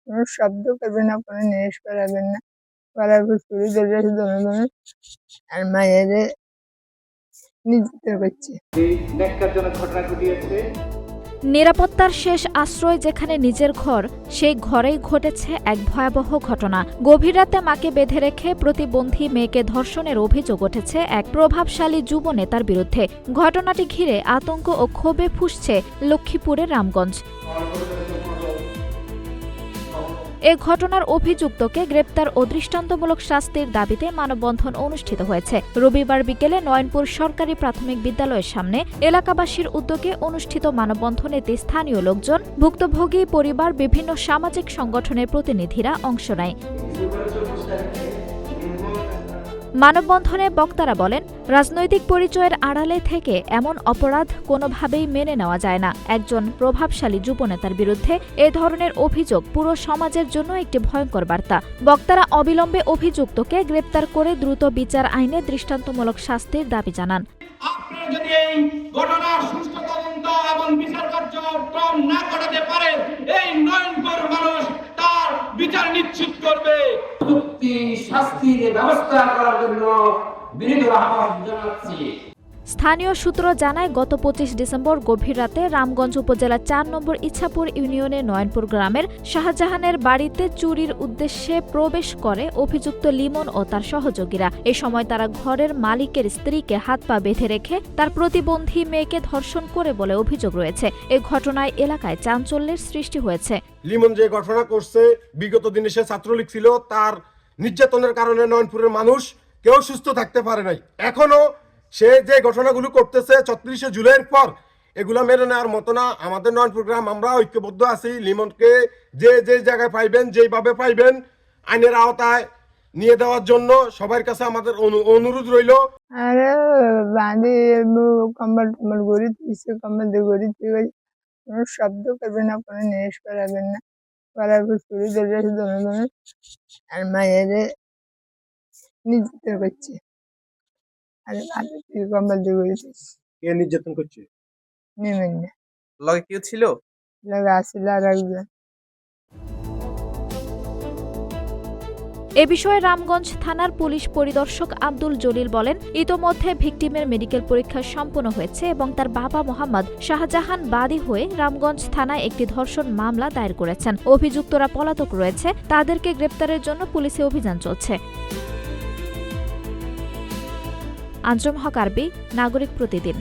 কোনো শব্দ করবে না, কোনো জিনিস করাবেন না। করার পর চুরি ধরে ধরে ধরে আর মায়েরে নির্যাতন করছে। এই ন্যাক্কারজনক ঘটনা ঘটিয়েছে। নিরাপত্তার শেষ আশ্রয় যেখানে নিজের ঘর, সেই ঘরেই ঘটেছে এক ভয়াবহ ঘটনা। গভীর রাতে মাকে বেঁধে রেখে প্রতিবন্ধী মেয়েকে ধর্ষণের অভিযোগ উঠেছে এক প্রভাবশালী যুব নেতার বিরুদ্ধে। ঘটনাটি ঘিরে আতঙ্ক ও ক্ষোভে ফুঁসছে লক্ষ্মীপুরের রামগঞ্জ। এ ঘটনার অভিযুক্তকে গ্রেপ্তার ও দৃষ্টান্তমূলক শাস্তির দাবিতে মানববন্ধন অনুষ্ঠিত হয়েছে। রবিবার বিকেলে নয়নপুর সরকারি প্রাথমিক বিদ্যালয়ের সামনে এলাকাবাসীর উদ্যোগে অনুষ্ঠিত মানববন্ধনেতে স্থানীয় লোকজন, ভুক্তভোগী পরিবার, বিভিন্ন সামাজিক সংগঠনের প্রতিনিধিরা অংশ নেয়। মানববন্ধনে বক্তারা বলেন, রাজনৈতিক পরিচয়ের আড়ালে থেকে এমন অপরাধ কোনোভাবেই মেনে নেওয়া যায় না। একজন প্রভাবশালী যুবনেতার বিরুদ্ধে এ ধরনের অভিযোগ পুরো সমাজের জন্য একটি ভয়ঙ্কর বার্তা। বক্তারা অবিলম্বে অভিযুক্তকে গ্রেপ্তার করে দ্রুত বিচার আইনে দৃষ্টান্তমূলক শাস্তির দাবি জানান। আপনারা যদি এই ঘটনার সুষ্ঠু তদন্ত এবং বিচার কার্যক্রম না করাতে পারে, এই নয়নপুর মানুষ তার বিচার নিশ্চিত করবে। শাস্তির ব্যবস্থা করার জন্য বিনীত আহ্বান জানাচ্ছি। স্থানীয় সূত্র জানায়, গত 25 ডিসেম্বর গভীর রাতে রামগঞ্জ উপজেলা 4 নম্বর ইচ্ছাপুর ইউনিয়নের নয়নপুর গ্রামের শাহজাহানের বাড়িতে চুরির উদ্দেশ্যে প্রবেশ করে অভিযুক্ত লিমন ও তার সহযোগীরা। এ সময় তারা ঘরের মালিকের স্ত্রীকে হাত পা বেঁধে রেখে তার প্রতিবন্ধী মেয়েকে ধর্ষণ করে বলে অভিযোগ রয়েছে। এ ঘটনায় এলাকায় চাঞ্চল্যের সৃষ্টি হয়েছে। লিমন যে ঘটনা করছে, বিগত দিনে সে ছাত্রলীগ ছিল, তার নির্যাতনের কারণে নয়নপুরের মানুষ কেউ সুস্থ থাকতে পারে নাই। এখনো সে যে ঘটনাগুলো করতেছে 34শে জুলাইয়ের পর, এগুলা মেনে নেওয়ার মতো না। আমাদের নয়নপুর গ্রাম আমরা ঐক্যবদ্ধ আছি। লিমনকে যে যে জায়গায় পাইবেন, যেভাবে পাইবেন, আইনের আওতায় নিয়ে দেওয়ার জন্য সবার কাছে আমাদের অনুরোধ রইল। আরে বাঁধে কম্বল টম্বল গড়ি দিয়েছে, কম্বল দিয়ে গড়ি দিয়ে কোনো শব্দ করবে না, কোনো জিনিস করাবেন না। করার পর চুরি ধরে ধরে ধরে আর মায়েরে নির্যাতন করছে। আর বাঁধে কম্বল দিয়ে গড়ি দিয়েছে। কে নির্যাতন করছে? নেবেন না, লগে কেউ ছিল? লাগে আসলে আর একজন। এ বিষয়ে রামগঞ্জ থানার পুলিশ পরিদর্শক আব্দুল জলিল বলেন, ইতোমধ্যে ভিকটিমের মেডিকেল পরীক্ষা সম্পন্ন হয়েছে এবং তার বাবা মোহাম্মদ শাহজাহান বাদী হয়ে রামগঞ্জ থানায় একটি ধর্ষণ মামলা দায়ের করেছেন। অভিযুক্তরা পলাতক রয়েছে, তাদেরকে গ্রেপ্তারের জন্য পুলিশি অভিযান চলছে। আঞ্জুম হক আরবি, নাগরিক প্রতিদিন।